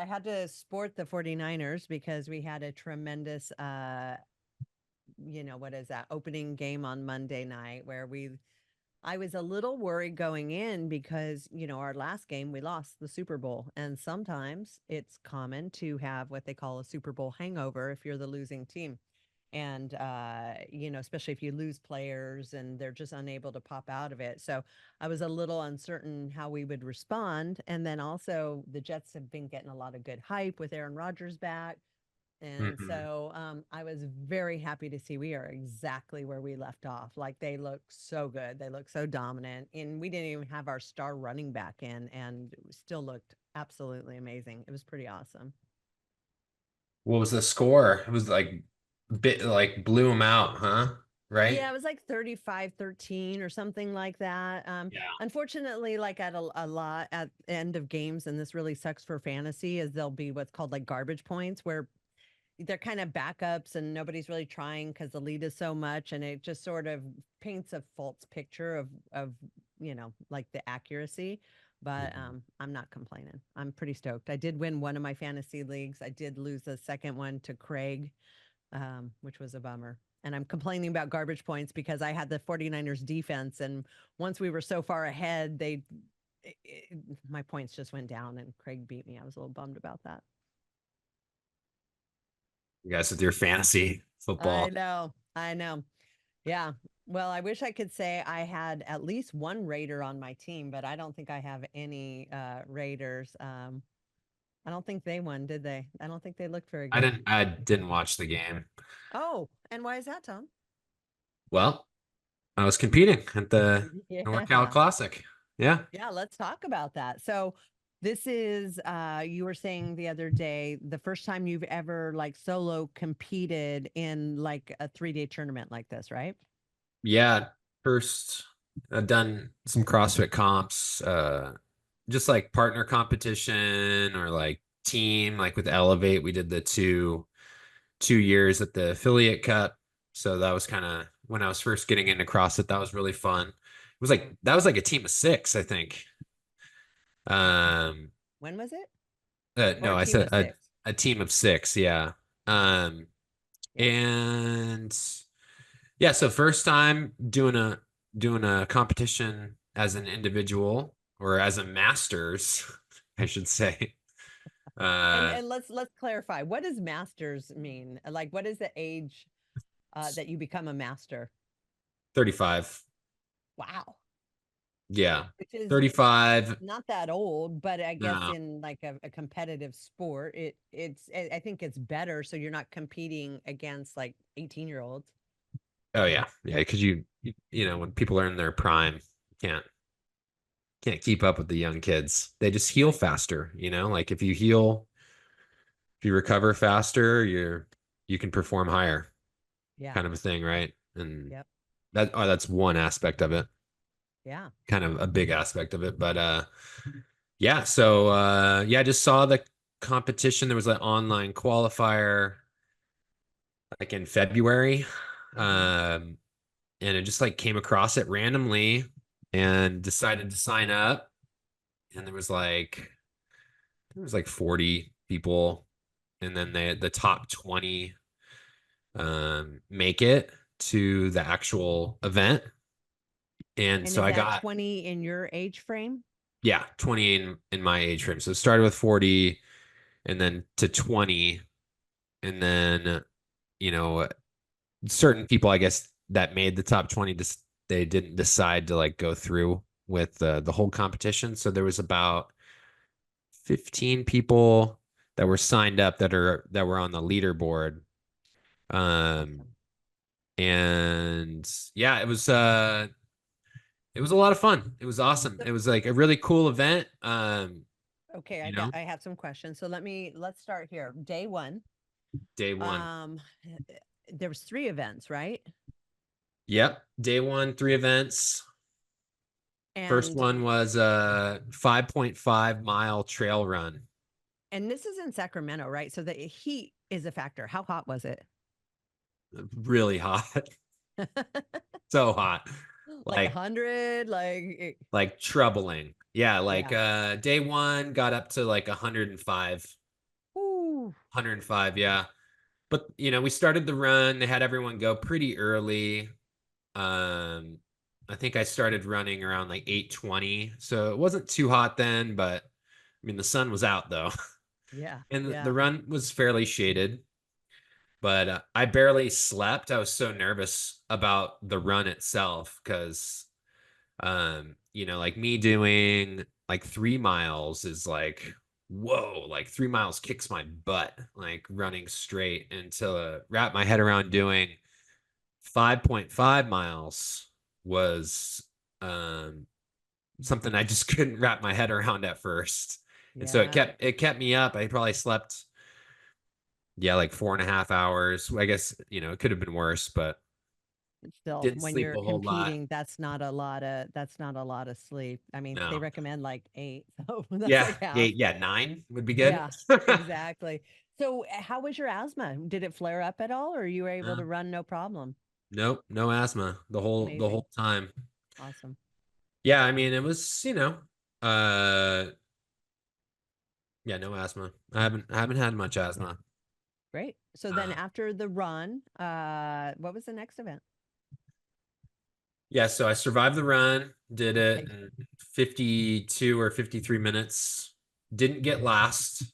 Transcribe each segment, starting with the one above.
I had to sport the 49ers because we had a tremendous, what is that, opening game on Monday night where I was a little worried going in because, our last game, we lost the Super Bowl. And sometimes it's common to have what they call a Super Bowl hangover if you're the losing team. And, especially if you lose players and they're just unable to pop out of it. So I was a little uncertain how we would respond. And then also, the Jets have been getting a lot of good hype with Aaron Rodgers back. And Mhm. so I was very happy to see we are exactly where we left off. Like they look so good. They look so dominant. And we didn't even have our star running back in and it still looked absolutely amazing. It was pretty awesome. What was the score? It was like bit like blew him out, huh? Right? Yeah, it was like 35-13 or something like that. Yeah. Unfortunately, like at a lot at the end of games, and this really sucks for fantasy, is there'll be what's called like garbage points where they're kind of backups and nobody's really trying because the lead is so much and it just sort of paints a false picture of like the accuracy. But Mhm. I'm not complaining. I'm pretty stoked. I did win one of my fantasy leagues. I did lose the second one to Craig, which was a bummer. And I'm complaining about garbage points because I had the 49ers defense. And once we were so far ahead, my points just went down and Craig beat me. I was a little bummed about that. You guys with your fantasy I football. know. I know. Yeah. Well, I wish I could say I had at least one Raider on my team, but I don't think I have any Raiders. I don't think they won, did they? I don't think they looked very good. I didn't watch the game. Oh, and why is that, Tom? Well, I was competing at the NorCal Yeah. Classic. Yeah. Yeah, let's talk about that. So this is you were saying the other day the first time you've ever like solo competed in like a 3-day tournament like this, right? Yeah. First, I've done some CrossFit comps, just like partner competition or like team, like with Elevate. We did the two years at the affiliate cup. So that was kind of when I was first getting into CrossFit. That was really fun. It was like that was like a team of six, I think. Um, When was it? Or no, a I team said of six? a team of six. Yeah. Um, Yeah. and yeah, so first time doing a competition as an individual or as a masters, I should say. And Uh, and let's clarify. What does masters mean? Like what is the age that you become a master? 35. Wow. Yeah. Which is 35. not that old, but I guess No. in like a competitive sport, I think it's better so you're not competing against like 18-year-olds. Oh yeah. Yeah, because you know, when people are in their prime, can't can't keep up with the young kids. They just heal Right. faster, you know? Like if you recover faster, you can perform higher, Yeah. kind of a thing, right? And Yep. that's one aspect of it, Yeah. kind of a big aspect of it. But yeah, so yeah, I just saw the competition. There was an online qualifier like in February. Hmm. Um, and it just like came across it randomly and decided to sign up. And there was like 40 people, and then the top 20 make it to the actual event. And And so is I that got 20 in your age frame? yeah, 20 in my age frame. So it started with 40 and then to 20, and then you know certain people I guess that made the top 20 just they didn't decide to like go through with the whole competition. So there was about 15 people that were signed up that were on the leaderboard. Um, Awesome. and yeah, it was a lot of fun. It was awesome. So, It was like a really cool event. okay, You know, I have some questions. So let's start here. Day one. day one. Um there was 3 events, right? Yep. Day one, three events. First And one was a 5.5 mile trail run. and this is in Sacramento, right? So the heat is a factor. How hot was it? Really hot. So hot. Like Like 100, like troubling. Yeah, like yeah. day one got up to like 105. Ooh, 105, yeah. But we started the run. They had everyone go pretty early. Um, I think I started running around like 8:20, so it wasn't too hot then, but I mean the sun was out though, yeah, and the yeah. run was fairly shaded. But I barely slept. I was so nervous about the run itself because, like me doing like 3 miles is like, whoa, like 3 miles kicks my butt, like running straight. And to wrap my head around doing 5.5 miles was something I just couldn't wrap my head around at first. And so Yeah. it kept me up. I probably slept, yeah, like 4.5 hours. I guess, it could have been worse, but Still, didn't when sleep you're a whole lot. competing, that's not a lot of sleep. I mean, they No. recommend like 8, so that's Yeah. like half. Yeah. Yeah. 9 would be good. Yeah, exactly. So, how was your asthma? Did it flare up at all, or you were able to No, run no problem? nope. No asthma the Amazing. whole time. Awesome. Yeah. I mean, it was, uh, yeah, no asthma. I haven't had much asthma. Great. So then Uh, after the run, what was the next event? Yeah, so I survived the run, did it Okay. in 52 or 53 minutes. Didn't get last. Okay.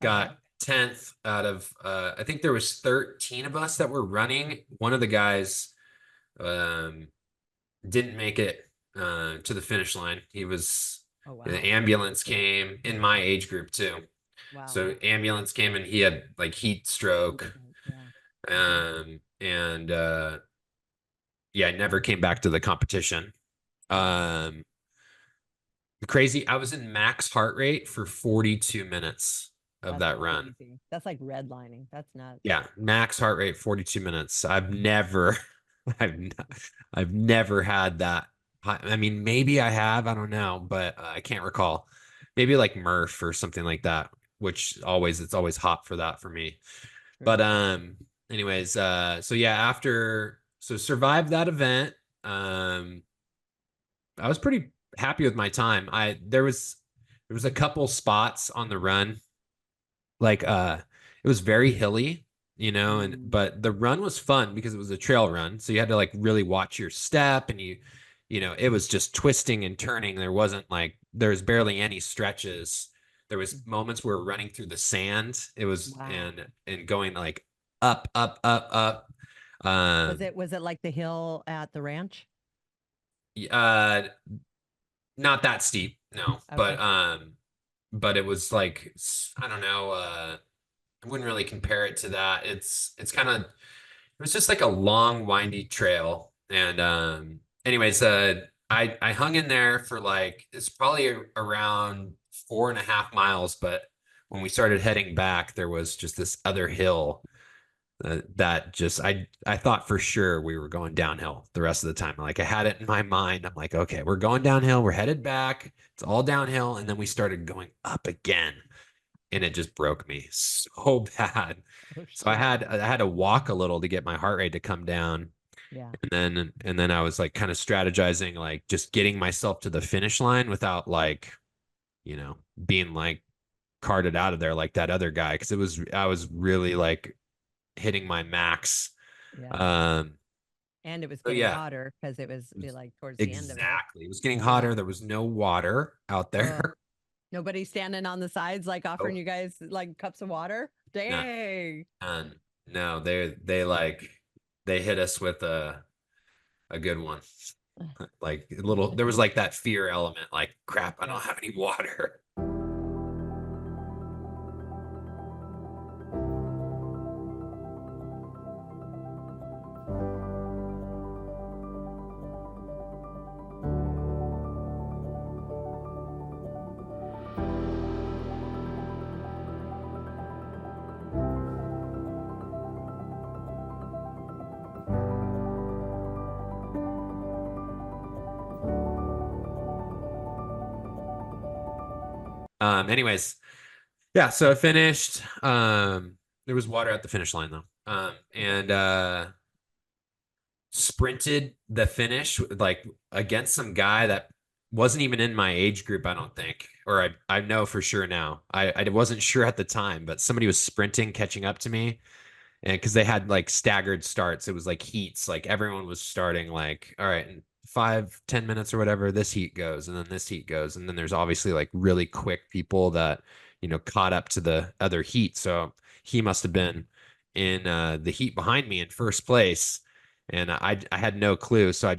Got 10th out of I think there was 13 of us that were running. One of the guys um didn't make it to the finish line. Oh, The wow. ambulance came in my age group too. Wow. So ambulance came and he had like heat stroke. Yeah. And yeah, never came back to the competition. Wow. Um Crazy. I was in max heart rate for 42 minutes of That's that run. crazy. That's like redlining. That's nuts. Yeah, max heart rate 42 minutes. I've n- I've never had that. I mean, maybe I have, I don't know, but I can't recall. Maybe like Murph or something like that, which it's always hot for that for me. But True. anyways, so yeah, survived that event. I was pretty happy with my time. There was a couple spots on the run, like it was very hilly, and Mm, but the run was fun because it was a trail run. So you had to like really watch your step, and it was just twisting and turning. There was barely any stretches. There was mm. moments where we were running through the sand. It was Wow. and going like up, up, up, up. Um Was it like the hill at the ranch? uh not that steep, no, Okay. but it was like, I don't know, I wouldn't really compare it to that. It's kind of, it was just like a long windy trail. And anyways, I hung in there for like, it's probably around 4.5 miles, but when we started heading back, there was just this other hill that just I thought for sure we were going downhill the rest of the time. Like I had it in my mind. I'm like, okay, we're going downhill. We're headed back. It's all downhill, and then we started going up again, and it just broke me so bad. Oh, So I shoot. had I had to walk a little to get my heart rate to come down, Yeah. and then I was like kind of strategizing, like just getting myself to the finish line without like being like carted out of there like that other guy, because it was I was really like hitting my max. Yeah. Um, And it was so getting yeah, hotter because it was it was like towards the end of it. exactly. It was getting Yeah. hotter. There was no water out there. Oh, nobody standing on the sides like offering Nope. you guys like cups of water? None. Dang. None. No, they hit us with a good one. Like a little, there was like that fear element, like crap, I don't Yep. have any water. Anyways, yeah, so I finished. There was water at the finish line though. And sprinted the finish like against some guy that wasn't even in my age group, I don't think. or I know for sure now. I wasn't sure at the time, but somebody was sprinting, catching up to me, and because they had like staggered starts, it was like heats. Like everyone was starting like, all right, in 5, 10 minutes or whatever, this heat goes, and then this heat goes, and then there's obviously like really quick people that caught up to the other heat. So he must have been in the heat behind me in first place. And I had no clue. So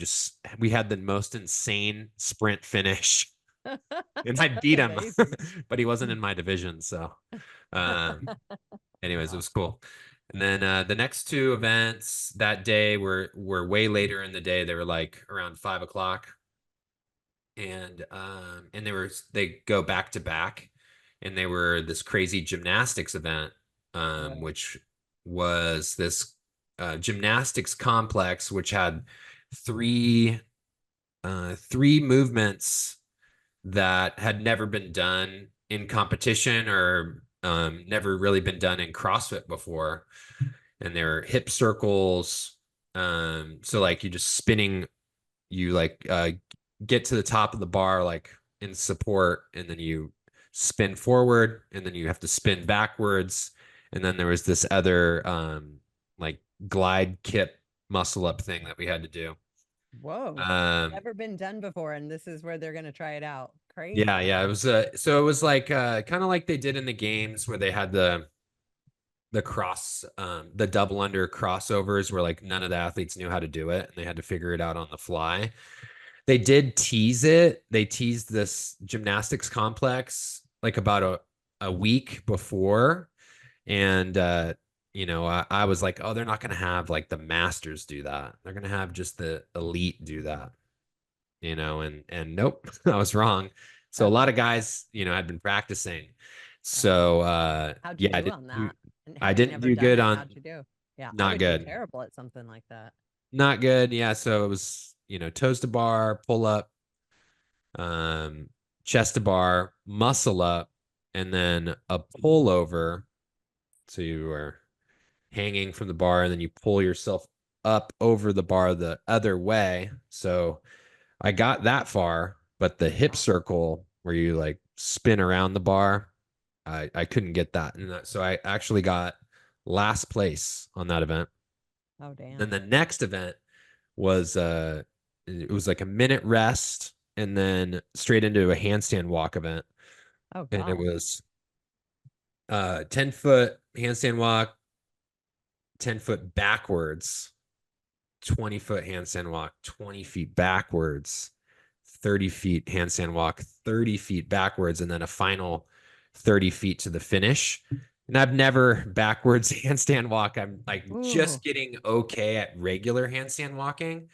we had the most insane sprint finish and I That's beat him, amazing. but he wasn't in my division. So, um, anyways, it was cool. And then the next two events that day were way later in the day. They were like around 5 o'clock, and they go back to back, and they were this crazy gymnastics event, Whoa. which was this gymnastics complex, which had three three movements that had never been done in competition or never really been done in CrossFit before. And they're hip circles. So like you just spinning, you like get to the top of the bar like in support, and then you spin forward, and then you have to spin backwards. And then there was this other like glide kip muscle up thing that we had to do. Whoa. Um, Never been done before, and this is where they're going to try it out. Yeah, Crazy. yeah. It was so it was like kind of like they did in the games where they had the double under crossovers where like none of the athletes knew how to do it and they had to figure it out on the fly. They did tease it. They teased this gymnastics complex like about a week before. And I was like, oh, they're not gonna have like the masters do that. They're gonna have just the elite do that, and nope, I was wrong. So a lot of guys, had been practicing. Oh. So How'd you yeah, do on that? And I having didn't never do done good it, on how'd you do? Yeah, I not would do good. terrible at something like that. Not good. Yeah, so it was, toes to bar, pull up, um, chest to bar, muscle up, and then a pull over. So you are hanging from the bar and then you pull yourself up over the bar the other way. So I got that far, but the hip circle where you like spin around the bar, I couldn't get that. So I actually got last place on that event. Oh, Then damn. the next event was it was like a minute rest and then straight into a handstand walk event. Oh, And it gosh. was 10-foot handstand walk, 10 foot backwards, 20-foot handstand walk, 20 feet backwards, 30 feet handstand walk, 30 feet backwards, and then a final 30 feet to the finish. And I've never backwards handstand walk. I'm like Ooh. just getting okay at regular handstand walking.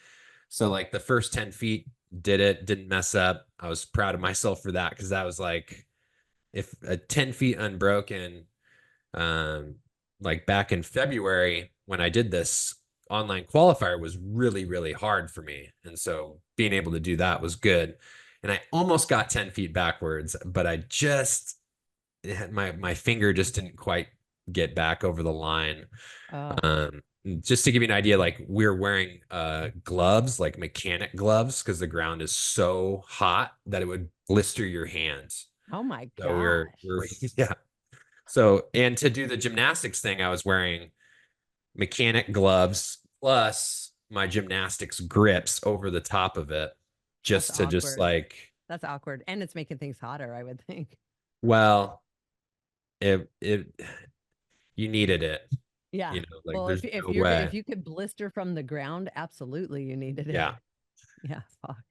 So like the first 10 feet didn't mess up. I was proud of myself for that because that was like if a 10 feet unbroken, um, like back in February when I did this online qualifier was really, really hard for me. And so being able to do that was good. And I almost got 10 feet backwards, but my finger just didn't quite get back over the line. Oh. Um, just to give you an idea, like we're wearing gloves, like mechanic gloves, because the ground is so hot that it would blister your hands. Oh my So gosh. we're yeah. So and to do the gymnastics thing, I was wearing mechanic gloves plus my gymnastics grips over the top of it, That's just to just awkward. like, That's awkward. And it's making things hotter, I would think. well, it you needed it, Yeah. like Well, there's if no you're if way. you could blister from the ground, absolutely you needed it. Yeah. Yeah, fuck.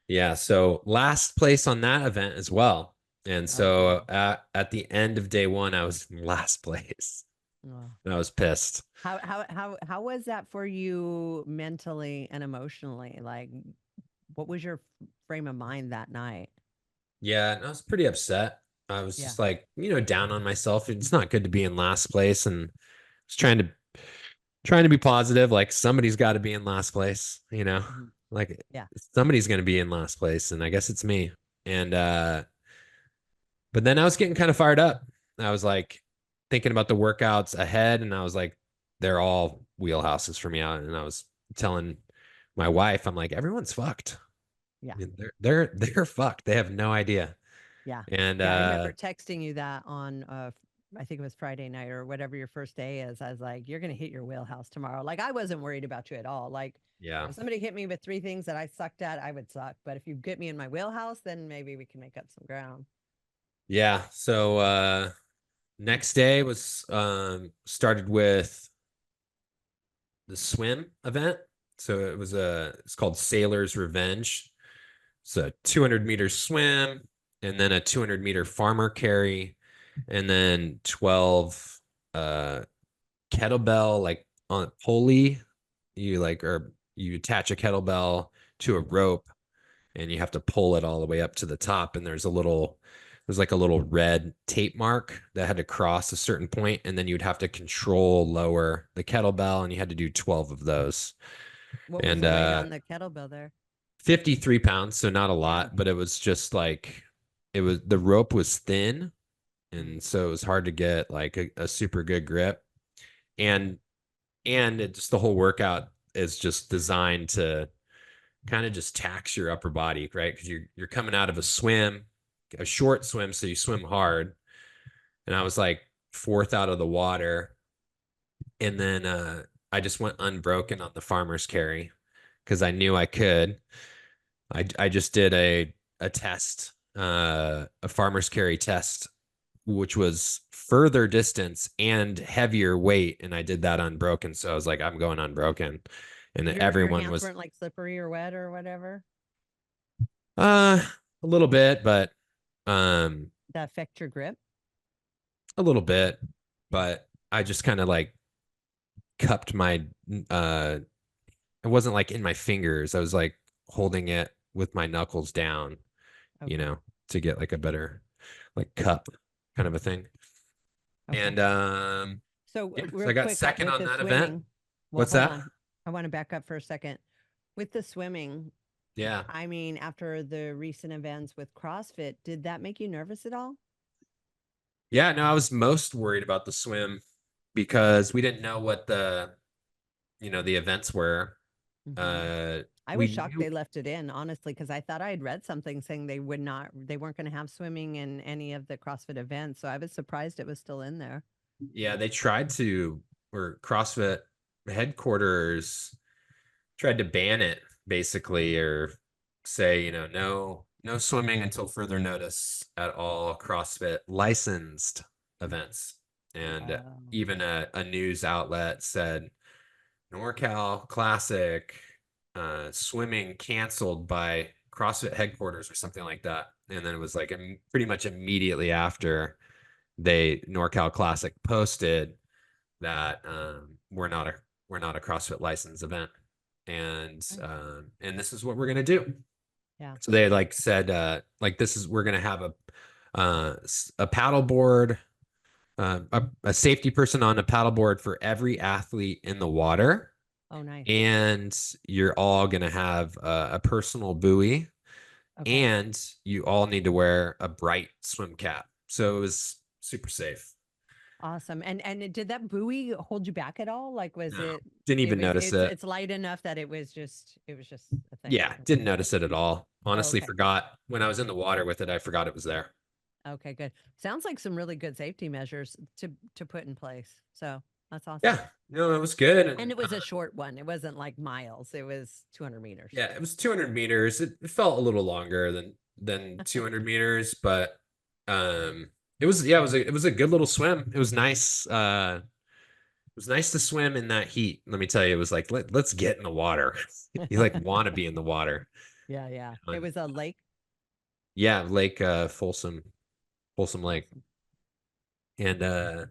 Yeah, so last place on that event as well. And Oh, so geez. at the end of day one, I was in last place. Oh. And I was pissed. How was that for you mentally and emotionally? Like, what was your frame of mind that night? Yeah, and I was pretty upset. I was Yeah. just like, down on myself. It's not good to be in last place, and I was trying to be positive. Like somebody's got to be in last place, Mhm. like Yeah. somebody's going to be in last place, and I guess it's me. And but then I was getting kind of fired up. I was like thinking about the workouts ahead, and I was like, they're all wheelhouses for me out. And I was telling my wife, I'm like, everyone's fucked. Yeah. They're fucked. They have no idea. Yeah. And Yeah, I remember texting you that on I think it was Friday night or whatever your first day is. I was like, you're going to hit your wheelhouse tomorrow. Like I wasn't worried about you at all. Like yeah. if somebody hit me with three things that I sucked at, I would suck. But if you get me in my wheelhouse, then maybe we can make up some ground. Yeah. So next day was started with the swim event. So it's called Sailor's Revenge. It's a 200-meter swim, and then a 200-meter farmer carry, and then 12 uh kettlebell like on a pulley. You attach a kettlebell to a rope, and you have to pull it all the way up to the top. And there's like a little red tape mark that had to cross a certain point, and then you'd have to control lower the kettlebell, and you had to do 12 of those. What was And the weight on the kettlebell there? 53 pounds, so not a Yeah. lot, but it was just like the rope was thin, Mm. and so it was hard to get like a super good grip. And the whole workout is just designed to kind of just tax your upper body, right? Because you're coming out of a short swim, so you swim hard. And I was like fourth out of the water, and then I just went unbroken on the farmer's carry because I knew I could. I just did a test, a farmer's carry test, which was further distance and heavier weight, and I did that unbroken. So I was like, I'm going unbroken, and Your everyone hands was weren't like slippery or wet or whatever. uh a little bit, but um That affect your grip. a little bit, Yeah. but I just kind of like cupped my uh it wasn't like in my fingers. I was like holding it with my knuckles down, you Okay. know, to get like a better like cup kind of a thing. Okay. And So yeah, so real I got quick second with on the that event. swimming. Well, What's hold that? on. I want to back up for a second. With the swimming, Yeah. I mean, after the recent events with CrossFit, did that make you nervous at all? Yeah, no, I was most worried about the swim because we didn't know what the events were. Hmm. Uh I was we shocked knew they left it in, honestly, because I thought I had read something saying they weren't going to have swimming in any of the CrossFit events. So I was surprised it was still in there. yeah, they tried to or CrossFit headquarters tried to ban it basically or say, no swimming until further notice at all CrossFit licensed events. And Oh, even a news outlet said NorCal Classic swimming canceled by CrossFit headquarters or something like that. And then it was like pretty much immediately after they NorCal Classic posted that we're not a CrossFit license event, right. and this is what we're gonna do. Yeah. So they like said like this is we're gonna have a paddle board, a safety person on a paddle board for every athlete in the water, Oh, nice. and you're all gonna have a personal buoy, Okay. and you all need to wear a bright swim cap. So it was super safe. Awesome. Did that buoy hold you back at all? Like, was No, it? didn't even notice it. It's light enough that it was just a thing. Yeah, Okay. didn't notice it at all. Oh, Honestly, okay. forgot when I was in the water with it. I forgot it was there. Okay, good. Sounds like some really good safety measures to put in place. So that's awesome. Yeah, no, it was good. And And it was a short one. It wasn't like miles. It was 200 meters. yeah, it was 200 meters. It felt a little longer than 200 meters, but it was yeah, it was a good little swim. It was nice. It was nice to swim in that heat. Let me tell you, it was like let's get in the water. You like want to be in the water. Yeah, yeah. It And was a lake. yeah, Lake Folsom Lake, Awesome. and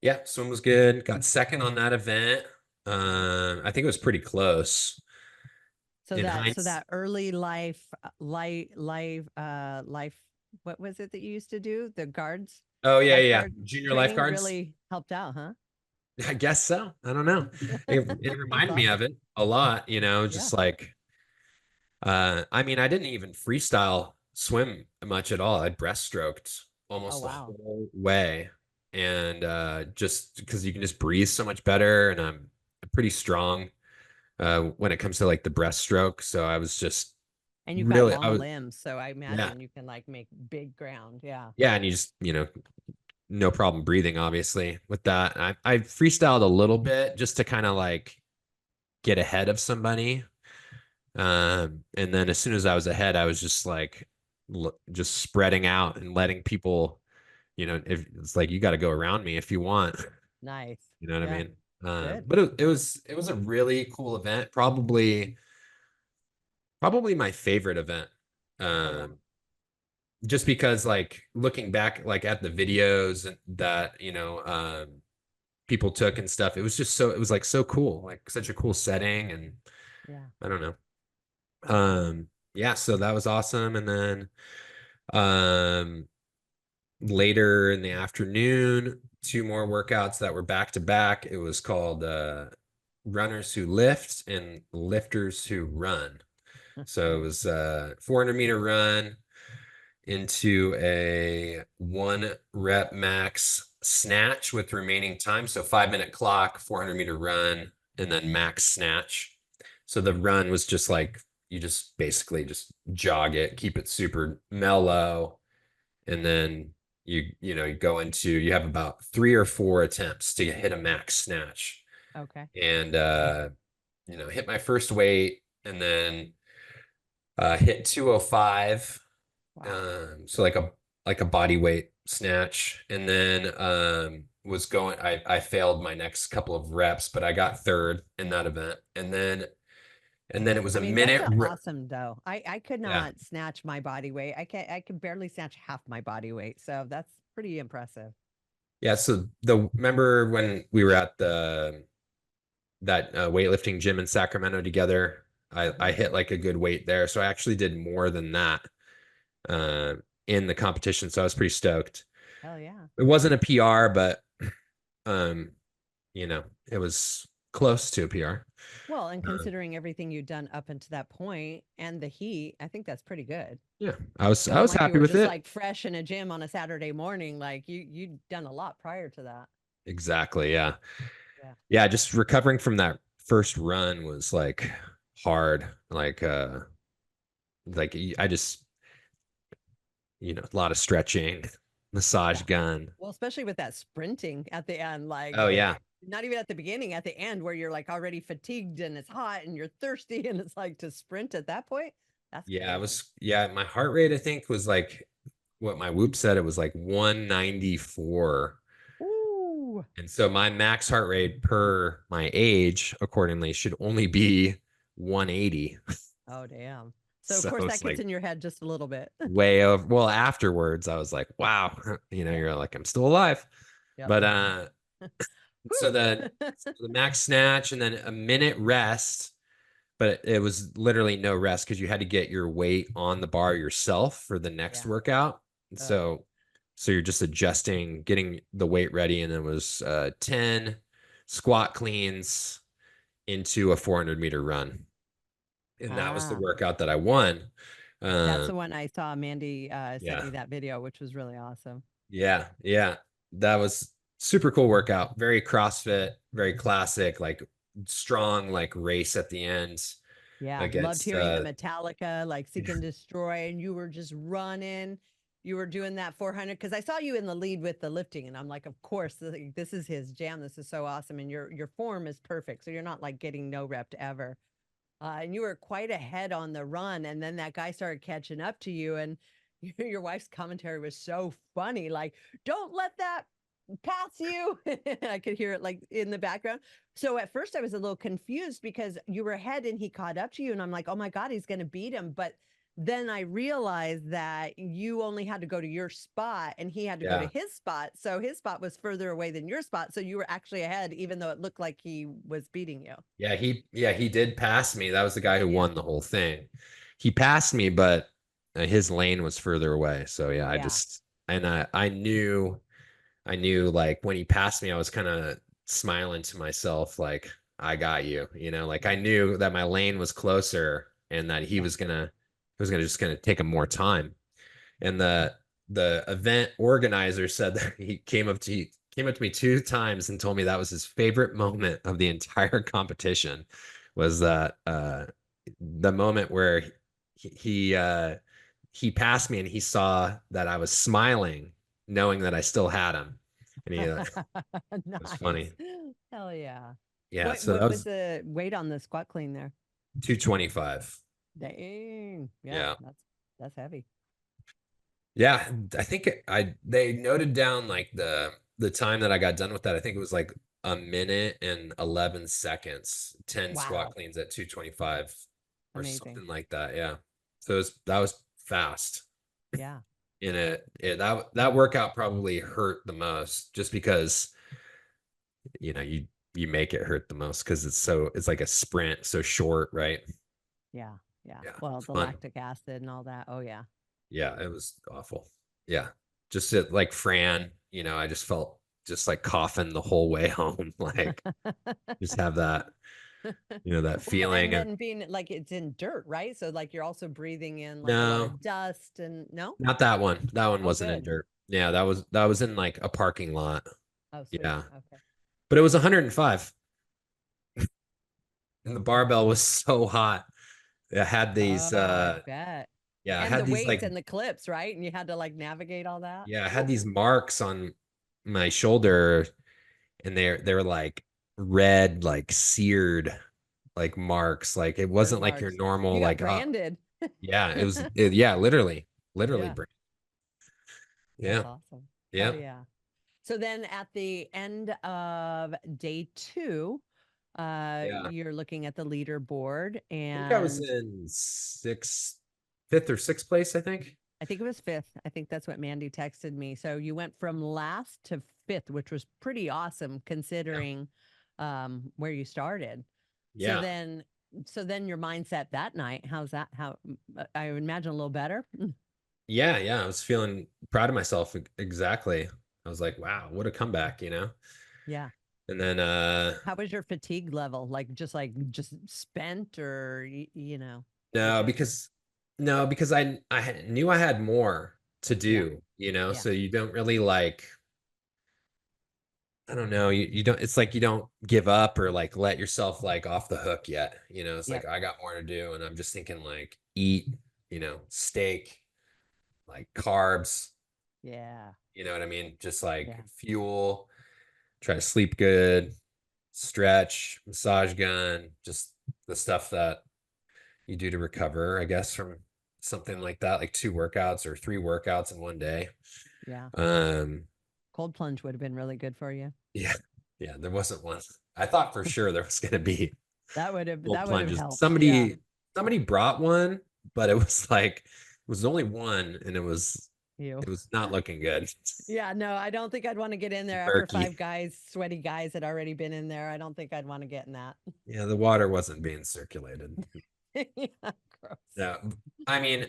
yeah, swim was good. Got second on that event. I think it was pretty close So in so Heinz. that early life, what was it that you used to do? The guards, Oh yeah, yeah, yeah. lifeguard Junior training lifeguards. really helped out, huh? I guess so. I don't know. It That's reminded me of awesome. it a lot. Yeah. Just like I mean, I didn't even freestyle swim much at all. I breaststroked Oh, almost the wow. whole way, and just because you can just breathe so much better, and I'm pretty strong when it comes to like the breaststroke. So I was just And you've got really, I long was, limbs, so I yeah, imagine you can like make big ground. Yeah. yeah, and you just, no problem breathing, obviously, with that. I freestyled a little bit just to kind of like get ahead of somebody. And then as soon as I was ahead, I was just like, just spreading out and letting people, if it's like, you got to go around me if you want, Nice. you know what I Yeah. mean? Good. But it was a really cool event. Probably my favorite event. Oh wow. Um, just because like looking back like at the videos that people took and stuff, it was like so cool, like such a cool setting. And Yeah. I don't know. Yeah, so that was awesome. And then um later in the afternoon, two more workouts that were back to back. It was called runners who lift and lifters who run. So it was 400-meter run into a 1 rep max snatch with remaining time. So 5-minute clock, 400-meter run, and then max snatch. So the run was just like, you just basically just jog it, keep it super mellow. And then you have about 3 or 4 attempts to hit a max snatch. Okay. And, hit my first weight and then hit 205. Wow. So like a body weight snatch, and then I failed my next couple of reps, but I got third in that event, and then it was I a mean, that's minute. awesome though. I could Yeah, not snatch my body weight. I could barely snatch half my body weight. So that's pretty impressive. yeah. So remember when we were at that weightlifting gym in Sacramento together? I Mhm. hit like a good weight there, so I actually did more than that uh, in the competition. So I was pretty stoked. Hell yeah. It wasn't a PR, but um, it was close to a PR. Well, and Uh, considering everything you've done up until that point and the heat, I think that's pretty good. yeah, I Wasn't was like you happy were with just it. like fresh in a gym on a Saturday morning. Like you'd done a lot prior to that. Exactly. Yeah. Yeah. Yeah. Just recovering from that first run was like hard. Like I just, a lot of stretching, massage Yeah. gun. Well, especially with that sprinting at the end, like Oh yeah. not even at the beginning, at the end where you're like already fatigued and it's hot and you're thirsty and it's like to sprint at that point, that's Yeah. crazy. My heart rate, I think, was like what my whoop said. It was like 194. Ooh. And so my max heart rate per my age, accordingly, should only be 180. Oh, damn. So of So course that it's gets like in your head just a little bit. way over. Well, afterwards, I was like, wow, Yeah. you're like, I'm still alive. Yep. But so Whew. the max snatch and then a minute rest, but it was literally no rest because you had to get your weight on the bar yourself for the next Yeah. workout. And Ugh. so you're just adjusting, getting the weight ready, and then it was 10 squat cleans into a 400-meter run. And that was the Ah, workout that I won. that's Um, the one I saw. Mandy sent yeah. me that video, which was really awesome. Yeah, yeah. That was super cool workout. Very CrossFit, very classic, like strong, like race at the end Yeah, loved against hearing the Metallica, like Seek and Destroy, and you were just running. You were doing that 400 because I saw you in the lead with the lifting, and I'm like, of course, this is his jam. This is so awesome, and your form is perfect. So you're not like getting no rep ever. And you were quite ahead on the run, and then that guy started catching up to you, and your wife's commentary was so funny. Like, don't let that pass you. I could hear it like in the background. So at first I was a little confused because you were ahead and he caught up to you. And I'm like, oh my God, he's going to beat him. But then I realized that you only had to go to your spot and he had to go to yeah. his spot. So his spot was further away than your spot. So you were actually ahead, even though it looked like he was beating you. He did pass me. That was the guy who Yeah. won the whole thing. He passed me, but his lane was further away. So yeah, Yeah. I knew like when he passed me, I was kind of smiling to myself, like, I got you, like I Yeah. knew that my lane was closer and that Yeah. he was gonna just gonna take him more time. And the event organizer said that he came up to me 2 times and told me that was his favorite moment of the entire competition was that the moment where he passed me and he saw that I was smiling, knowing that I still had him. And he it was Nice. funny. Hell yeah. Yeah, What so that what was was the weight on the squat clean there? 225. Dang. Yeah, Yeah. that's heavy. Yeah, I think they noted down like the time that I got done with that. I think it was like a minute and 11 seconds, 10 squat Wow. cleans at 225 or Amazing. something like that. Yeah. So that was fast. Yeah. In that workout probably hurt the most just because you make it hurt the most because it's like a sprint so short, right? Yeah. Yeah. Yeah, Well, the fun. lactic acid and all that. Oh yeah. Yeah, it was awful. Yeah, just it, like Fran, I just felt just like coughing the whole way home, like just have that that Well, and feeling. And then being like it's in dirt, right? So like you're also breathing in like a lot no, of dust and no? not that one. That one Oh, wasn't in good. dirt. Yeah, that was in like a parking lot. Oh, sweet. Yeah, Okay. but it was 105, and the barbell was so hot. It had these Oh, I bet. yeah, I And had the these weights like and the clips, right? And you had to like navigate all that. yeah, I had Ooh, these marks on my shoulder, and they're like red, like seared, like marks. Like it burn wasn't like your marks. normal, You got like branded. yeah, yeah, literally, Yeah, yeah, that's awesome. Hell yeah, yeah. So then at the end of day two, yeah. you're looking at the leaderboard I think I was and in fifth or sixth place, I think. I think it was fifth. I think that's what Mandy texted me. So you went from last to fifth, which was pretty awesome Yeah, considering where you started. So yeah, then, so then your mindset that night, how's that? I would imagine a little better. yeah. I was feeling proud of myself. Exactly. I was like, wow, what a comeback. Yeah. And then How was your fatigue level? Like just spent or no, okay. because no, because knew I had more to Yeah. do, Yeah. so you don't really like, I don't know, you don't, it's like you don't give up or like let yourself like off the hook yet. It's like Yep. I got more to do and I'm just thinking like eat, steak, like carbs, Yeah. you know what I mean? Just Yeah. like fuel, try to sleep good, stretch, massage gun, just the stuff that you do to recover, I guess, from something like that, like 2 workouts or 3 workouts in one day. Yeah. Um, Cold plunge would have been really good for you. yeah, yeah, there wasn't one. I thought for sure there was going to be cold That would have plunges. helped. Yeah. Somebody brought one, but it was like it was only one, and it You. was not looking good. Yeah, no, I don't think I'd want to get in there after Murky. five guys, sweaty guys had already been in there. I don't think I'd want to get in that. Yeah, the water wasn't being circulated. Yeah, gross. Yeah, I mean,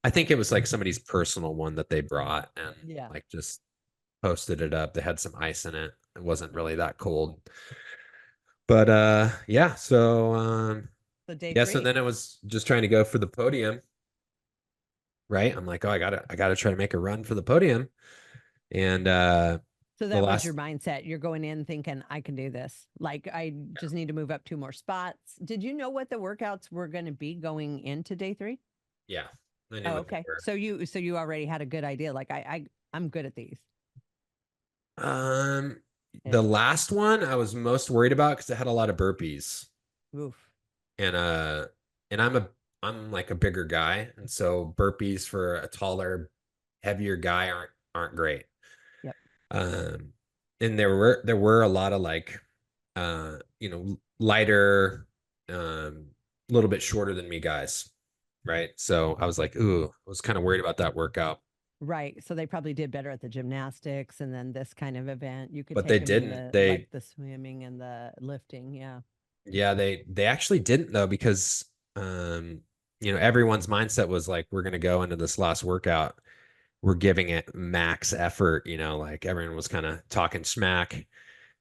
I think it was like somebody's personal one that they brought and Yeah. like just posted it up. They had some ice in it. It wasn't really that cold. But yeah, so So day yeah, so three. then it was just trying to go for the podium, right? I'm like, oh, I gotta try to make a run for the podium. And So the that was your last mindset. You're going in thinking, I can do this. Like, I just need to move up two more spots. Did you know what the workouts were going to be going into day three? yeah, I knew Oh, what they okay. were. So you already had a good idea. Like, I'm good at these. Um the Yeah. last one I was most worried about because it had a lot of burpees. Oof. And I'm like a bigger guy, and so burpees for a taller, heavier guy aren't great. Yep. Um, and there were a lot of like, lighter, a little bit shorter than me guys, right? So I was like, ooh, I was kind of worried about that workout, Right. So they probably did better at the gymnastics and then this kind of event. You could but they take them in didn't. the like They the swimming and the lifting. Yeah. Yeah, they actually didn't though because everyone's mindset was like we're gonna go into this last workout, we're giving it max effort, like everyone was kind of talking smack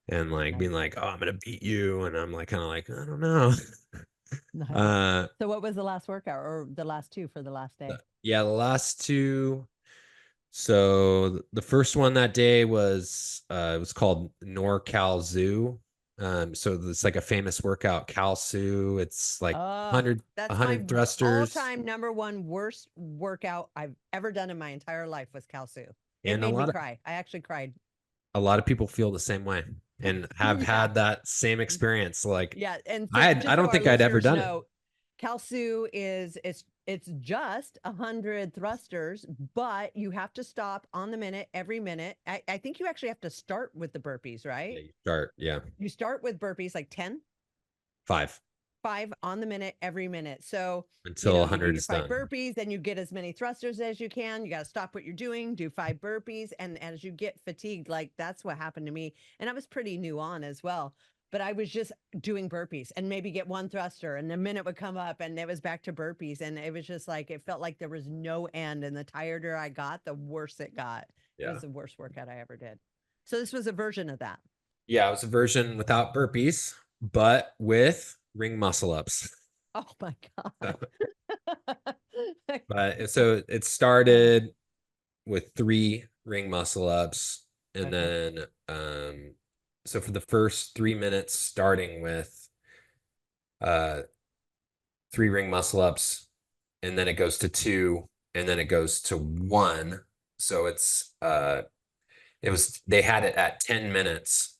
and like being Nice. like, oh, I'm gonna beat you, and I'm like kind of like, I don't know. Nice. uh So what was the last workout or the last two for the last day? yeah, the last two. So the first one that day was it was called NorCal Zoo. So it's like a famous workout, Kalsu. It's like Oh, 100, that's my 100 thrusters all-time number one worst workout I've ever done in my entire life was Kalsu. It and made me cry. I actually cried. a lot of people feel the same way and have Yeah. had that same experience. Like Yeah, and I just so don't our think I'd ever listeners done it. know, Kalsu is it's just 100 thrusters, but you have to stop on the minute every minute. I think you actually have to start with the burpees, Yeah, right? you start, yeah, You start with burpees like 10, five 5 on the minute every minute. So, until you do 100 your is 5 done. burpees, then you get as many thrusters as you can. You got to stop what you're doing, do 5 burpees. And as you get fatigued, like that's what happened to me. And I was pretty new on as well. But I was just doing burpees and maybe get one thruster, and the minute would come up and it was back to burpees. And it was just like, it felt like there was no end. And the tireder I got, the worse it got. It Yeah. was the worst workout I ever did. So this was a version of that. Yeah, it was a version without burpees, but with ring muscle ups. Oh my God. But so it started with 3 ring muscle ups, and Okay. then so for the first 3 minutes, starting with uh 3 ring muscle ups, and then it goes to two, and then it goes to one. So it was they had it at 10 minutes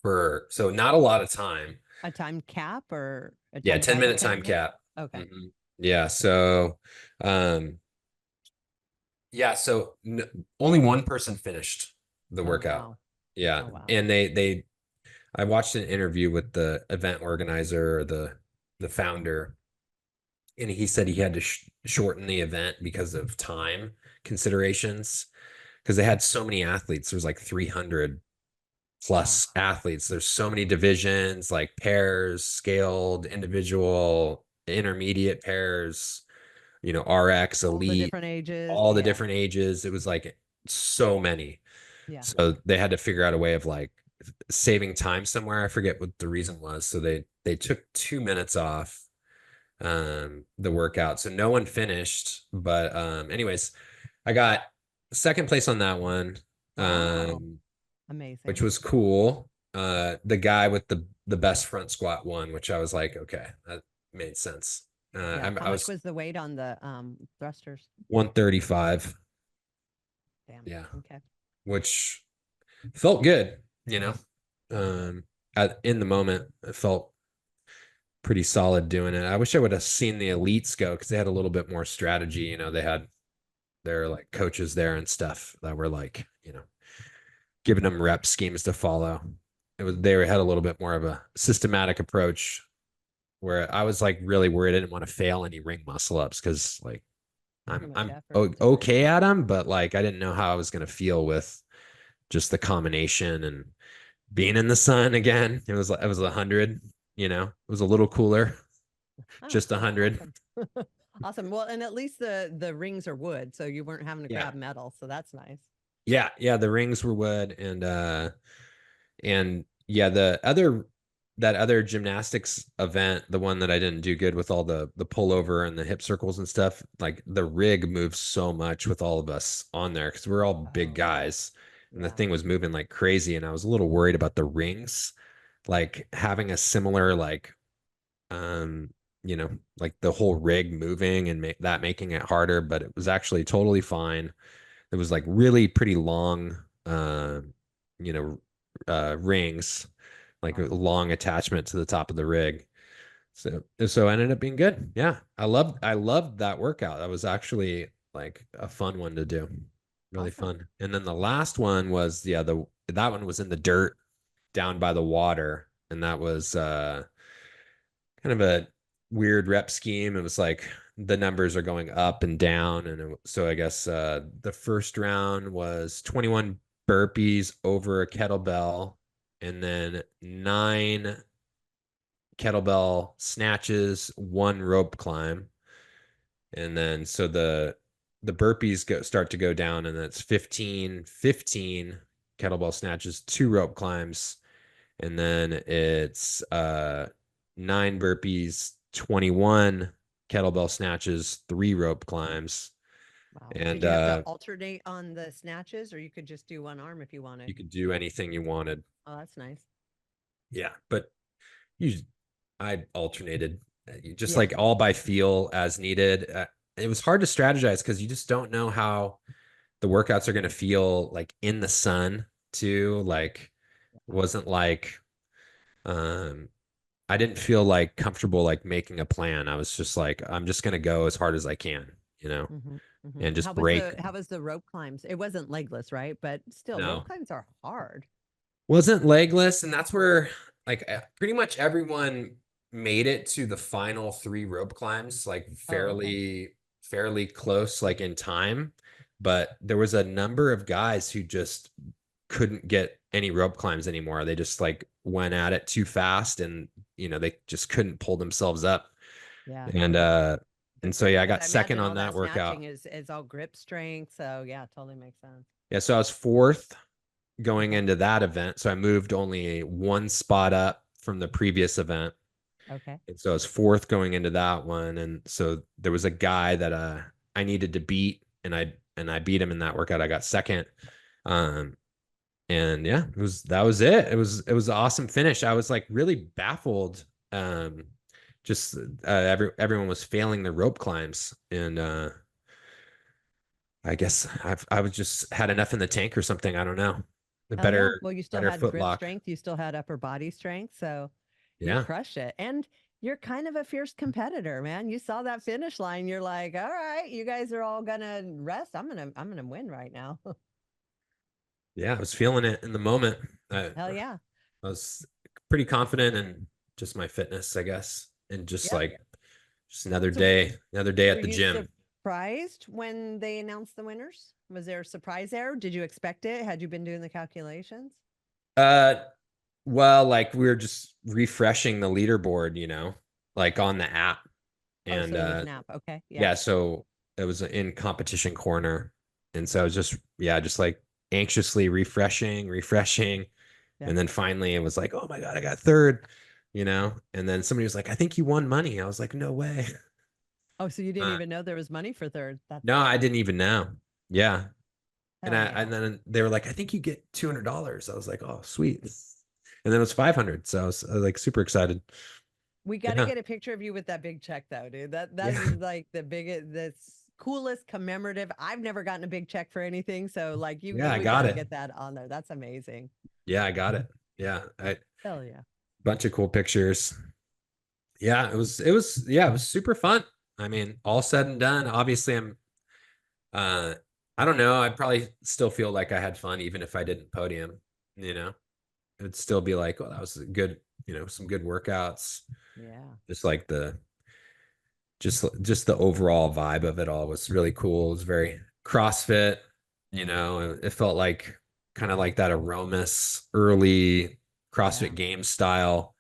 for so not a lot of time. A time cap or a Yeah, time 10 target minute kind time of thing? cap. Okay. Mhm. Yeah, so um yeah, so only one person finished the Oh, workout. wow. Yeah, Oh, wow. and they I watched an interview with the event organizer or the founder, and he said he had to shorten the event because of time considerations because they had so many athletes. There's like 300 Wow. plus athletes. There's so many divisions, like pairs, scaled, individual, intermediate pairs, RX, All the elite, different ages. all the Yeah. different ages. It was like so many. Yeah. So they had to figure out a way of like saving time somewhere. I forget what the reason was. So they took 2 minutes off the workout. So no one finished. But anyways, I got second place on that one. Wow. Um, which Amazing. was cool. The guy with the best front squat won, which I was like, okay, that made sense. Yeah. How I much was was the weight on the thrusters? 135. Damn. Yeah, Okay. which felt good, Um, in the moment, it felt pretty solid doing it. I wish I would have seen the elites go because they had a little bit more strategy. They had their like coaches there and stuff that were like, giving them rep schemes to follow. They had a little bit more of a systematic approach where I was like really worried I didn't want to fail any ring muscle ups because like Too much I'm effort to do. okay at them, but like I didn't know how I was gonna feel with just the combination and being in the sun again. It was 100, it was a little cooler, Oh, just 100. awesome. Awesome. Well, and at least the rings are wood, so you weren't having to Yeah. grab metal. So that's nice. Yeah, the rings were wood and yeah, that other gymnastics event, the one that I didn't do good with all the pullover and the hip circles and stuff, like the rig moves so much with all of us on there because we're all big Oh, guys and the yeah. thing was moving like crazy and I was a little worried about the rings, like having a similar like um like the whole rig moving and making it harder, but it was actually totally fine. It was like really pretty long you know rings, like a Awesome. long attachment to the top of the rig. So it ended up being good. Yeah. I loved that workout. That was actually like a fun one to do. Really Awesome. fun. And then the last one was the that one was in the dirt down by the water. And that was kind of a weird rep scheme. It was like the numbers are going up and down. And so I guess the first round was 21 burpees over a kettlebell, and then 9 kettlebell snatches, 1 rope climb. And then so the burpees start to go down, and that's 15 kettlebell snatches, 2 rope climbs, and then it's 9 burpees, 21 kettlebell snatches, 3 rope climbs, Wow. and Did you have to alternate on the snatches, or you could just do one arm if you you wanted? could do anything you wanted. Oh, that's nice. Yeah, but you, I alternated, just Yeah. like all by feel as needed. It was hard to strategize because you just don't know how the workouts are going to feel like in the sun too. Like, it wasn't like, um, I didn't feel like comfortable like making a plan. I was just like, I'm just going to go as hard as I can, Hmm. Hmm. and just break. How was the rope climbs? It wasn't legless, right? But still, rope No, climbs are hard. wasn't legless, and that's where like pretty much everyone made it to the final three rope climbs, like Oh, okay. fairly close, like in time. But there was a number of guys who just couldn't get any rope climbs anymore. They just like went at it too fast, and they just couldn't pull themselves up. Yeah. And uh Good and so for you. yeah, I Because got I second imagine on all that that snatching workout. is all grip strength. So yeah, totally makes sense. Yeah, so I was fourth going Okay. into that event. So I moved only one spot up from the previous event. Okay. And so I was fourth going into that one. And so there was a guy that I needed to beat, and I beat him in that workout. I got second. Um and yeah, that was it. It was an awesome finish. I was like really baffled. Just everyone was failing the rope climbs, and I guess I was just had enough in the tank or something. I don't know. The Hell yeah. better Well, you still better had foot grip lock. strength. You still had upper body strength. So you Yeah. crushed it. And you're kind of a fierce competitor, man. You saw that finish line. You're like, all right, you guys are all gonna rest. I'm gonna win right now. Yeah, I was feeling it in the moment. I, Hell yeah. I was pretty confident in just my fitness, I guess, and just Yep. like just So another day were at the you gym. surprised when they announced the winners? Was there a surprise there? Did you expect it? Had you been doing the calculations? Uh, well, like we were just refreshing the leaderboard, like on the app, Oh, and so there was an app. Okay. Yep. yeah, so it was in competition corner, and so I was just yeah, just like anxiously refreshing, Yep. and then finally it was like, oh my god, I got third, and then somebody was like, I think you won money. I was like, no way. Oh, so you didn't Uh, even know there was money for third. That's no, I awesome. didn't even know. Yeah, Hell and yeah. then they were like, I think you get $200. I was like, oh sweet, and then it was 500. So I was like super excited. We got to Yeah, get a picture of you with that big check though, dude. That yeah, is like the biggest, the coolest commemorative. I've never gotten a big check for anything, so like yeah, I we got got to it. get that on there. That's amazing. Yeah, I got it. Yeah, Hell yeah. bunch of cool pictures. Yeah, it was super fun. I mean, all said and done, obviously uh I don't know, I'd probably still feel like I had fun even if I didn't podium, you know. It'd still be like, oh, that was a good, some good workouts. Yeah. Just like just the overall vibe of it all was really cool. It was very CrossFit, it felt like kind of like that Aromas early Yeah. CrossFit game style,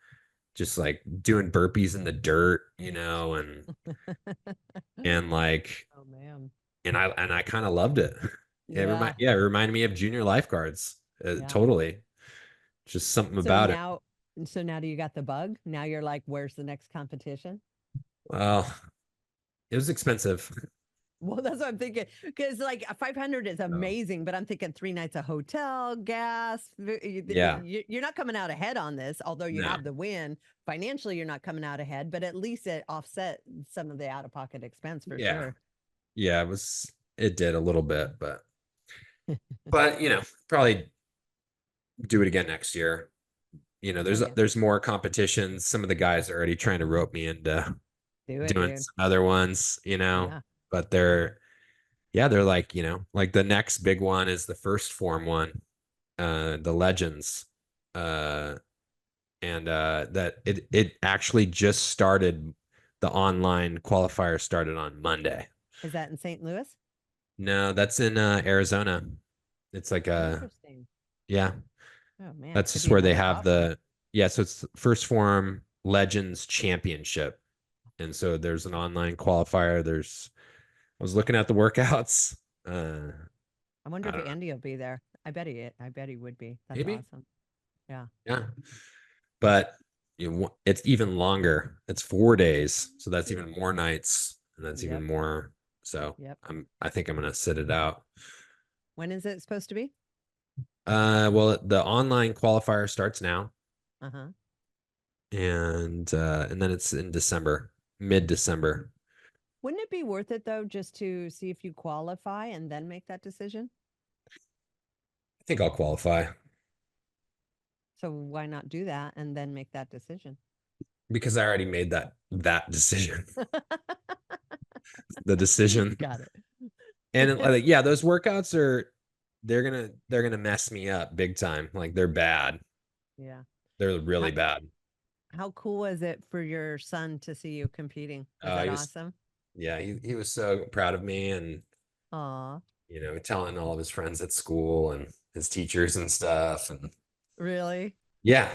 just like doing burpees in the dirt, and like Oh man. and I kind of loved it. Yeah. It reminded me of junior lifeguards. Yeah. Totally, just something So about it. now, so now do you got the bug? Now you're like, where's the next competition? Well, it was expensive. Well, that's what I'm thinking. Because like 500 is Oh, amazing, but I'm thinking 3 nights of hotel, gas. yeah, You're not coming out ahead on this, although you no, have the win. Financially, you're not coming out ahead, but at least it offset some of the out of pocket expense for yeah, sure. yeah. It did a little bit, but probably do it again next year. Oh, yeah. There's more competitions. Some of the guys are already trying to rope me into Do it, doing dude. some other ones, Yeah. but they're like, like the next big one is the first form one, the legends. Uh, and that it actually just started. The online qualifier started on Monday. Is that in St. Louis? No, that's in Arizona. It's like Interesting. yeah, Oh, man. that's Could just be where they another have top one. yeah, so it's first form legends championship. And so there's an online qualifier. I was looking at the workouts. Uh, I wonder I if don't know, Andy will be there. I bet he would be. That's maybe, awesome. Yeah. yeah, but it's even longer. It's 4 days, so that's even more nights, and that's even Yep. more. So Yep. I think I'm gonna sit it out. When is it supposed to be? Well, the online qualifier starts now, Uh huh. and then it's in December, mid-December. Wouldn't it be worth it though, just to see if you qualify and then make that decision? I think I'll qualify So why not do that and then make that decision? because I already made that decision. The decision. Got And it. like, yeah, those workouts are they're gonna mess me up big time. Like they're bad. Yeah. They're How really bad. how cool was it for your son to see you competing? Was He that was awesome? yeah, he was so proud of me and Aw, telling all of his friends at school and his teachers and stuff. And really? yeah,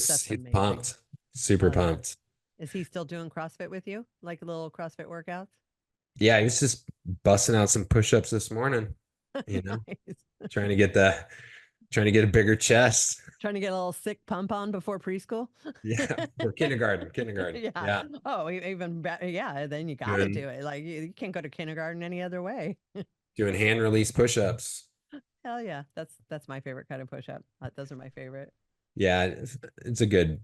That's he's amazing. pumped, super Hell yeah. pumped. Is he still doing CrossFit with you? Like little CrossFit workouts? Yeah, he was just busting out some push-ups this morning, you know, Nice. trying to get the trying to get a bigger chest. Trying to get a little sick pump on before preschool? Yeah, for kindergarten. Yeah. Yeah, Oh, even better. Yeah, then you got to doing do it. Like you can't go to kindergarten any other way. doing hand release push-ups. Hell yeah. That's my favorite kind of push up. Those are my favorite. Yeah, it's a good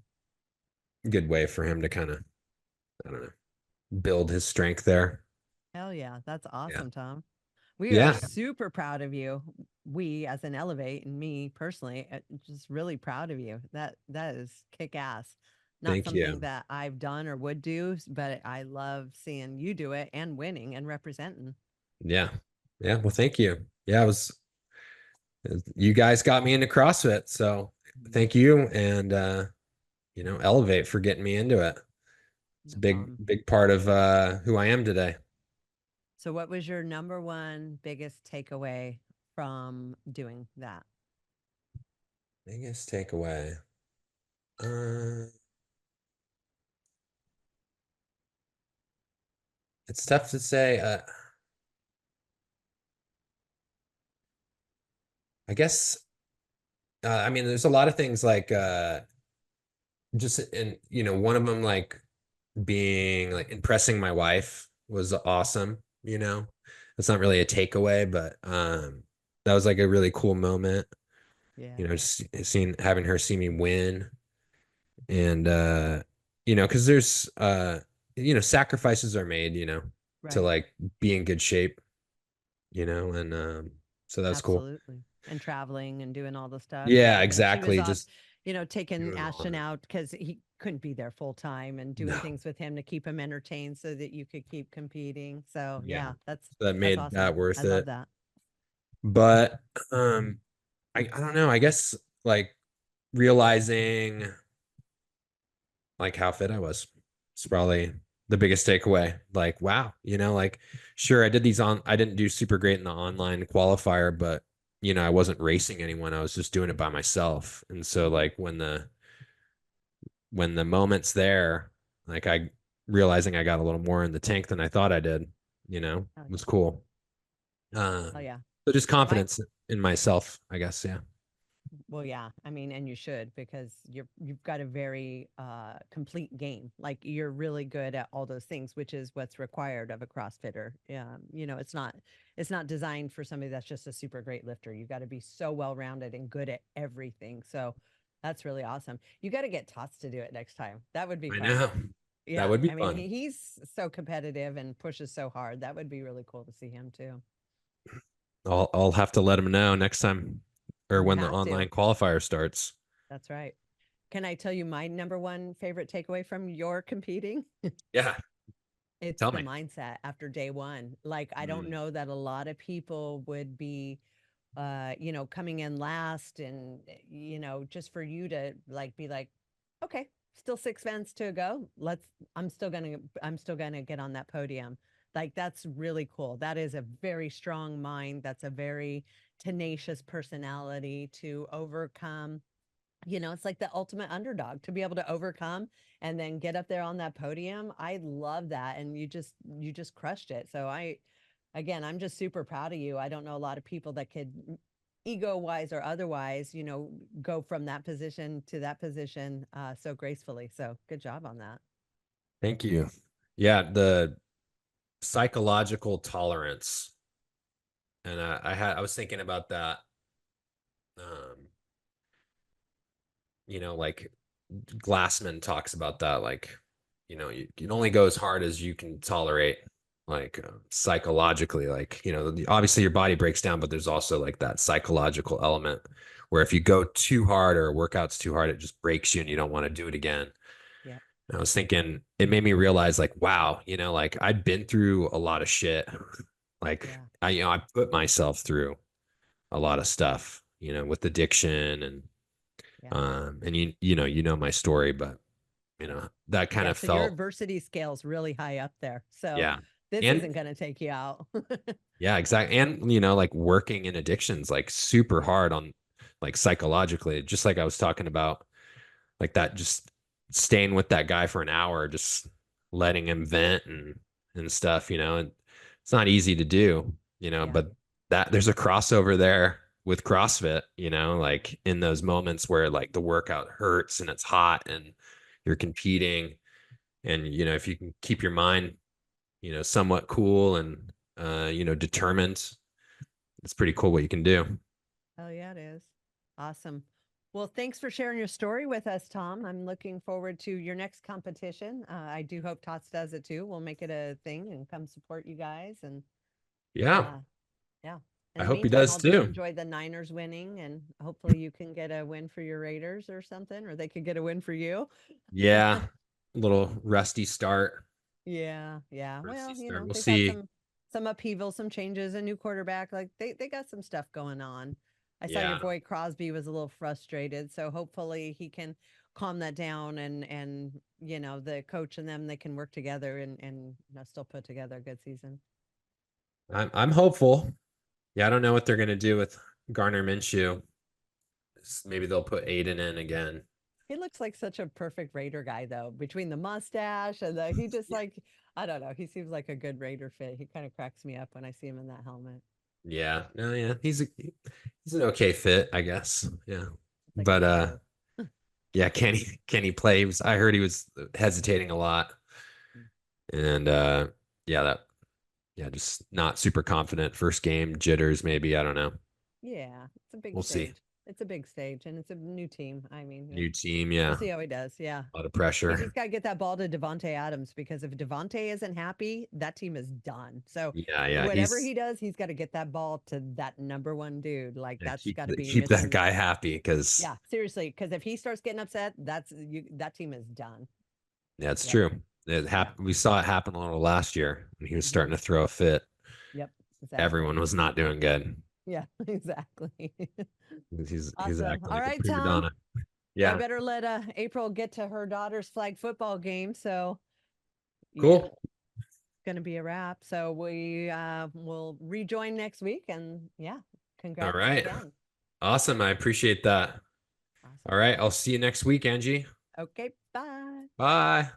way for him to kind of, I don't know, build his strength there. Hell yeah. That's Yeah. awesome, Tom. We are Yeah. super proud of you. We, as an Elevate, and me personally, just really proud of you. That is kick ass. Not Thank something you. that I've done or would do, but I love seeing you do it and winning and representing. Yeah. Yeah. Well, thank you. Yeah, you guys got me into CrossFit. So thank you. And, Elevate for getting me into it. It's a No big, problem. big part of who I am today. So, what was your number one biggest takeaway from doing that? Biggest takeaway. Uh, it's tough to say. I guess, I mean, there's a lot of things like, just and one of them like being like impressing my wife was awesome. It's not really a takeaway, but that was like a really cool moment. Yeah. Just seeing having her see me win, and because there's sacrifices are made, to Right. like be in good shape, and so that's cool. Absolutely. And traveling and doing all the stuff. Yeah, Yeah. And she was exactly. off, Just taking doing all Ashton that. out because he couldn't be there full time and doing No, things with him to keep him entertained so that you could keep competing. So yeah, yeah, that that's made that awesome. I worth love it. that. But I don't know. I guess like realizing like how fit I was. It's probably the biggest takeaway. Like, wow, like sure I didn't do super great in the online qualifier, but I wasn't racing anyone. I was just doing it by myself. And so Mhm. like when the moment's there, like I realizing I got a little more in the tank than I thought I did, Oh yeah. was cool. Oh yeah. So just My confidence in myself, I guess. Yeah. Well, yeah. I mean, and you should because you've got a very complete game. Like you're really good at all those things, which is what's required of a CrossFitter. It's not designed for somebody that's just a super great lifter. You've got to be so well rounded and good at everything. So that's really awesome. You got to get Tots to do it next time. That would be I fun. know. That Yeah, would be I mean, fun. he's so competitive and pushes so hard. That would be really cool to see him too. I'll have to let him know next time or You when the have to. online qualifier starts. That's right. Can I tell you my number one favorite takeaway from your competing? Yeah, It's tell the me. mindset after day one. Like, I don't Mm, know that a lot of people would be, coming in last and, just for you to like be like, okay, still 6 events to go. I'm still gonna get on that podium. Like, that's really cool. That is a very strong mind. That's a very tenacious personality to overcome. It's like the ultimate underdog to be able to overcome and then get up there on that podium. I love that. And you just crushed it. So again, I'm just super proud of you. I don't know a lot of people that could ego wise or otherwise, go from that position to that position so gracefully. So good job on that. thank you. Yeah, the psychological tolerance, and I was thinking about that. Um, like Glassman talks about that. Like, you can only go as hard as you can tolerate, like psychologically. Like, obviously your body breaks down, but there's also like that psychological element where if you go too hard or a workout's too hard, it just breaks you and you don't want to do it again. Yeah. And I was thinking, it made me realize, like, wow, like I'd been through a lot of shit. Like, Yeah. I put myself through a lot of stuff, with addiction Yeah. and you know my story, but that kind Yeah. of So your felt, adversity scale's really high up there. So yeah. this And isn't going to take you out. yeah, exactly. And like working in addictions, like super hard on, like, psychologically, just like I was talking about, like that, just staying with that guy for an hour, just letting him vent and stuff, and it's not easy to do, Yeah. but that there's a crossover there with CrossFit, like in those moments where like the workout hurts and it's hot and you're competing, and if you can keep your mind, somewhat cool and determined, it's pretty cool what you can do. Oh, yeah, it is. Awesome. Well, thanks for sharing your story with us, Tom. I'm looking forward to your next competition. I do hope Tots does it too. We'll make it a thing and come support you guys. And Yeah, uh, yeah. In I the hope he meantime, does I'll just too. enjoy the Niners winning, and hopefully you can get a win for your Raiders or something, or they could get a win for you. Yeah, a little rusty start. Yeah, yeah. Rusty Well, start. We'll they've had see. some upheaval, some changes, a new quarterback. Like they got some stuff going on. I saw your Yeah, boy Crosby was a little frustrated, so hopefully he can calm that down, and the coach and them, they can work together and still put together a good season. I'm hopeful. Yeah, I don't know what they're gonna do with Garner Minshew. Maybe they'll put Aiden in again. He looks like such a perfect Raider guy though, between the mustache and he just like, I don't know, he seems like a good Raider fit. He kind of cracks me up when I see him in that helmet. Yeah, no, yeah, he's an okay fit, I guess. Yeah, It's like a but fill. yeah, can he play? I heard he was hesitating a lot, and yeah, yeah, just not super confident. First game jitters, maybe. I don't know. Yeah, it's a big We'll see. stage. It's a big stage, and it's a new team. I mean, New team, we'll yeah, see how he does. Yeah, a lot of he's pressure. just got to get that ball to Devonte Adams, because if Devonte isn't happy, that team is done. So Yeah, yeah, whatever he does, he's got to get that ball to that number one dude. Like yeah, that's got to be keep that Mr. guy happy, because Yeah, seriously, because if he starts getting upset, that team is done. yeah, it's Yep. true. Yeah. We saw it happen a little last year when he was starting Hmm. to throw a fit. Yep. Exactly. Everyone was not doing good. Yeah. Exactly. He's Awesome. acting All like a right, prima Tom. donna. Well, I Yeah, better let April get to her daughter's flag football game. So yeah, cool. it's gonna be a wrap. So we will rejoin next week, and yeah, All congrats right. again. Awesome. I appreciate that. Awesome. All right. I'll see you next week, Angie. Okay, bye. Bye.